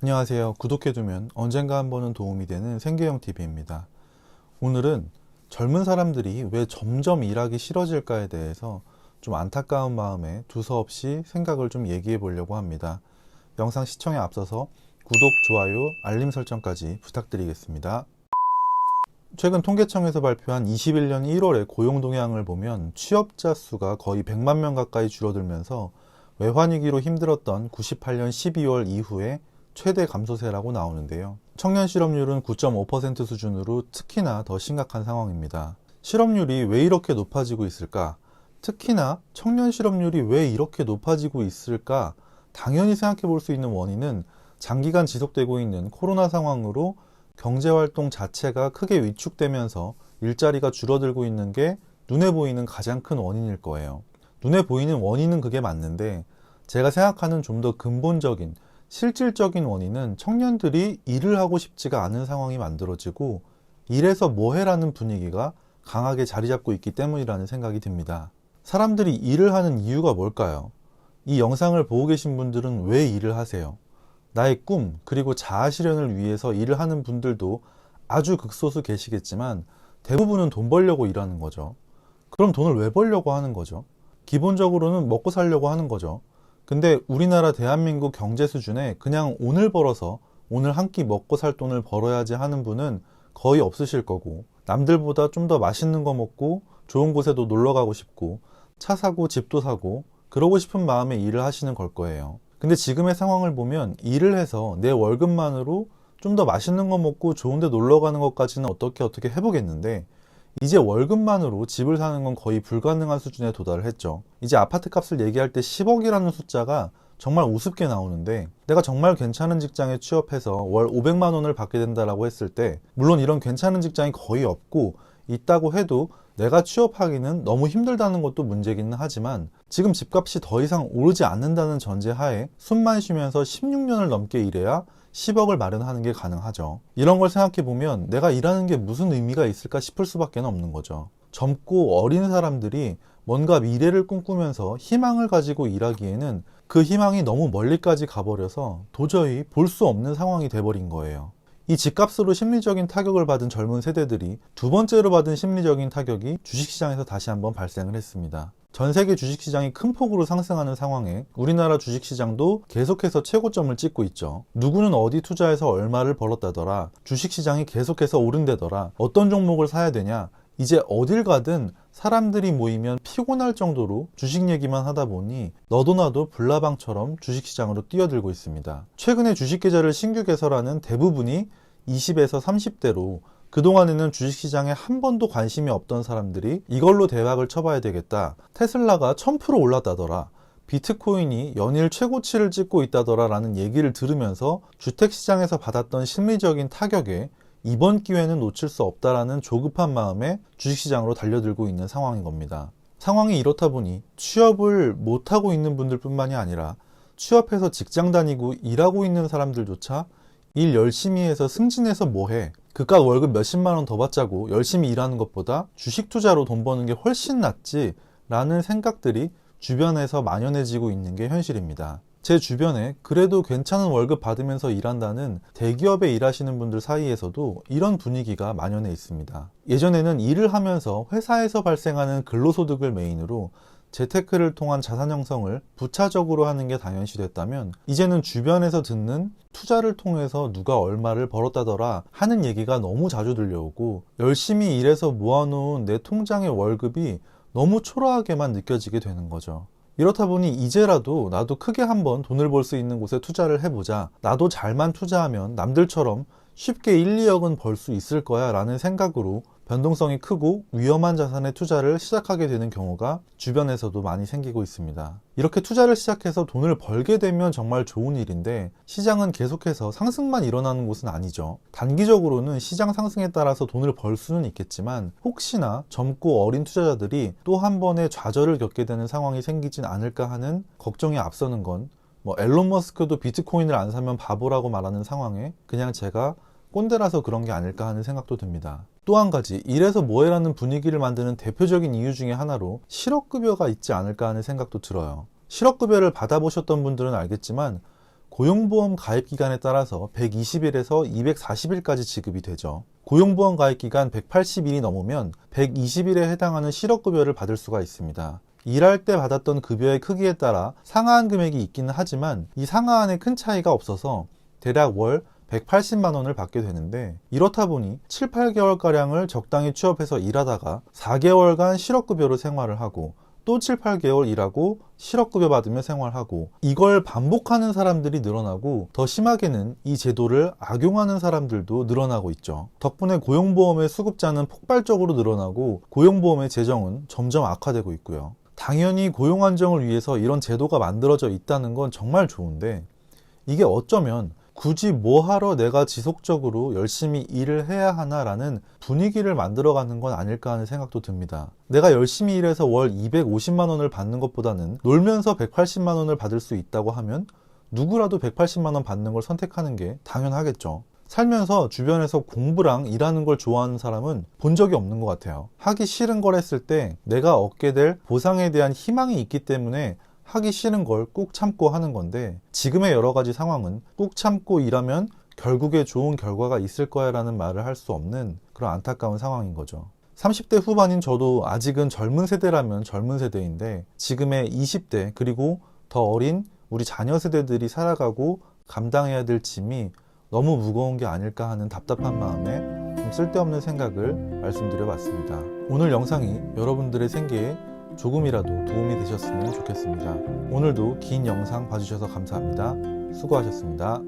안녕하세요. 구독해두면 언젠가 한 번은 도움이 되는 생계형TV입니다. 오늘은 젊은 사람들이 왜 점점 일하기 싫어질까에 대해서 좀 안타까운 마음에 두서없이 생각을 좀 얘기해 보려고 합니다. 영상 시청에 앞서서 구독, 좋아요, 알림 설정까지 부탁드리겠습니다. 최근 통계청에서 발표한 21년 1월의 고용 동향을 보면 취업자 수가 거의 100만 명 가까이 줄어들면서 외환위기로 힘들었던 98년 12월 이후에 최대 감소세라고 나오는데요. 청년 실업률은 9.5% 수준으로 특히나 더 심각한 상황입니다. 실업률이 왜 이렇게 높아지고 있을까? 특히나 청년 실업률이 왜 이렇게 높아지고 있을까? 당연히 생각해 볼 수 있는 원인은 장기간 지속되고 있는 코로나 상황으로 경제활동 자체가 크게 위축되면서 일자리가 줄어들고 있는 게 눈에 보이는 가장 큰 원인일 거예요. 눈에 보이는 원인은 그게 맞는데 제가 생각하는 좀 더 근본적인 실질적인 원인은 청년들이 일을 하고 싶지가 않은 상황이 만들어지고 일해서 뭐해라는 분위기가 강하게 자리 잡고 있기 때문이라는 생각이 듭니다. 사람들이 일을 하는 이유가 뭘까요? 이 영상을 보고 계신 분들은 왜 일을 하세요? 나의 꿈 그리고 자아 실현을 위해서 일을 하는 분들도 아주 극소수 계시겠지만 대부분은 돈 벌려고 일하는 거죠. 그럼 돈을 왜 벌려고 하는 거죠? 기본적으로는 먹고 살려고 하는 거죠. 근데 우리나라 대한민국 경제 수준에 그냥 오늘 벌어서 오늘 한 끼 먹고 살 돈을 벌어야지 하는 분은 거의 없으실 거고, 남들보다 좀 더 맛있는 거 먹고 좋은 곳에도 놀러 가고 싶고 차 사고 집도 사고 그러고 싶은 마음에 일을 하시는 걸 거예요. 근데 지금의 상황을 보면 일을 해서 내 월급만으로 좀 더 맛있는 거 먹고 좋은 데 놀러 가는 것까지는 어떻게 해보겠는데 이제 월급만으로 집을 사는 건 거의 불가능한 수준에 도달을 했죠. 이제 아파트 값을 얘기할 때 10억이라는 숫자가 정말 우습게 나오는데 내가 정말 괜찮은 직장에 취업해서 월 500만 원을 받게 된다라고 했을 때 물론 이런 괜찮은 직장이 거의 없고 있다고 해도 내가 취업하기는 너무 힘들다는 것도 문제기는 하지만 지금 집값이 더 이상 오르지 않는다는 전제하에 숨만 쉬면서 16년을 넘게 일해야 10억을 마련하는 게 가능하죠. 이런 걸 생각해보면 내가 일하는 게 무슨 의미가 있을까 싶을 수밖에 없는 거죠. 젊고 어린 사람들이 뭔가 미래를 꿈꾸면서 희망을 가지고 일하기에는 그 희망이 너무 멀리까지 가버려서 도저히 볼 수 없는 상황이 돼버린 거예요. 이 집값으로 심리적인 타격을 받은 젊은 세대들이 두 번째로 받은 심리적인 타격이 주식시장에서 다시 한번 발생을 했습니다. 전 세계 주식시장이 큰 폭으로 상승하는 상황에 우리나라 주식시장도 계속해서 최고점을 찍고 있죠. 누구는 어디 투자해서 얼마를 벌었다더라, 주식시장이 계속해서 오른다더라, 어떤 종목을 사야 되냐, 이제 어딜 가든 사람들이 모이면 피곤할 정도로 주식 얘기만 하다 보니 너도 나도 불나방처럼 주식시장으로 뛰어들고 있습니다. 최근에 주식 계좌를 신규 개설하는 대부분이 20에서 30대로 그동안에는 주식시장에 한 번도 관심이 없던 사람들이 이걸로 대박을 쳐봐야 되겠다, 테슬라가 1000% 올랐다더라, 비트코인이 연일 최고치를 찍고 있다더라 라는 얘기를 들으면서 주택시장에서 받았던 심리적인 타격에 이번 기회는 놓칠 수 없다라는 조급한 마음에 주식시장으로 달려들고 있는 상황인 겁니다. 상황이 이렇다 보니 취업을 못하고 있는 분들 뿐만이 아니라 취업해서 직장 다니고 일하고 있는 사람들조차 일 열심히 해서 승진해서 뭐해, 그깟 월급 몇십만 원 더 받자고 열심히 일하는 것보다 주식 투자로 돈 버는 게 훨씬 낫지 라는 생각들이 주변에서 만연해지고 있는 게 현실입니다. 제 주변에 그래도 괜찮은 월급 받으면서 일한다는 대기업에 일하시는 분들 사이에서도 이런 분위기가 만연해 있습니다. 예전에는 일을 하면서 회사에서 발생하는 근로소득을 메인으로 재테크를 통한 자산 형성을 부차적으로 하는 게 당연시됐다면 이제는 주변에서 듣는 투자를 통해서 누가 얼마를 벌었다더라 하는 얘기가 너무 자주 들려오고 열심히 일해서 모아놓은 내 통장의 월급이 너무 초라하게만 느껴지게 되는 거죠. 이렇다 보니 이제라도 나도 크게 한번 돈을 벌 수 있는 곳에 투자를 해보자, 나도 잘만 투자하면 남들처럼 쉽게 1, 2억은 벌 수 있을 거야 라는 생각으로 변동성이 크고 위험한 자산에 투자를 시작하게 되는 경우가 주변에서도 많이 생기고 있습니다. 이렇게 투자를 시작해서 돈을 벌게 되면 정말 좋은 일인데 시장은 계속해서 상승만 일어나는 곳은 아니죠. 단기적으로는 시장 상승에 따라서 돈을 벌 수는 있겠지만 혹시나 젊고 어린 투자자들이 또 한 번의 좌절을 겪게 되는 상황이 생기진 않을까 하는 걱정이 앞서는 건 앨런 머스크도 비트코인을 안 사면 바보라고 말하는 상황에 그냥 제가 꼰대라서 그런 게 아닐까 하는 생각도 듭니다. 또 한 가지, 이래서 뭐해라는 분위기를 만드는 대표적인 이유 중에 하나로 실업급여가 있지 않을까 하는 생각도 들어요. 실업급여를 받아보셨던 분들은 알겠지만 고용보험 가입 기간에 따라서 120일에서 240일까지 지급이 되죠. 고용보험 가입 기간 180일이 넘으면 120일에 해당하는 실업급여를 받을 수가 있습니다. 일할 때 받았던 급여의 크기에 따라 상하한 금액이 있기는 하지만 이 상하한에 큰 차이가 없어서 대략 월 180만 원을 받게 되는데, 이렇다 보니 7, 8개월가량을 적당히 취업해서 일하다가 4개월간 실업급여로 생활을 하고 또 7, 8개월 일하고 실업급여 받으며 생활하고, 이걸 반복하는 사람들이 늘어나고 더 심하게는 이 제도를 악용하는 사람들도 늘어나고 있죠. 덕분에 고용보험의 수급자는 폭발적으로 늘어나고 고용보험의 재정은 점점 악화되고 있고요. 당연히 고용 안정을 위해서 이런 제도가 만들어져 있다는 건 정말 좋은데, 이게 어쩌면 굳이 뭐하러 내가 지속적으로 열심히 일을 해야 하나라는 분위기를 만들어가는 건 아닐까 하는 생각도 듭니다. 내가 열심히 일해서 월 250만 원을 받는 것보다는 놀면서 180만 원을 받을 수 있다고 하면 누구라도 180만 원 받는 걸 선택하는 게 당연하겠죠. 살면서 주변에서 공부랑 일하는 걸 좋아하는 사람은 본 적이 없는 것 같아요. 하기 싫은 걸 했을 때 내가 얻게 될 보상에 대한 희망이 있기 때문에 하기 싫은 걸 꾹 참고 하는 건데, 지금의 여러 가지 상황은 꾹 참고 일하면 결국에 좋은 결과가 있을 거야 라는 말을 할 수 없는 그런 안타까운 상황인 거죠. 30대 후반인 저도 아직은 젊은 세대라면 젊은 세대인데, 지금의 20대 그리고 더 어린 우리 자녀 세대들이 살아가고 감당해야 될 짐이 너무 무거운 게 아닐까 하는 답답한 마음에 좀 쓸데없는 생각을 말씀드려 봤습니다. 오늘 영상이 여러분들의 생계에 조금이라도 도움이 되셨으면 좋겠습니다. 오늘도 긴 영상 봐주셔서 감사합니다. 수고하셨습니다.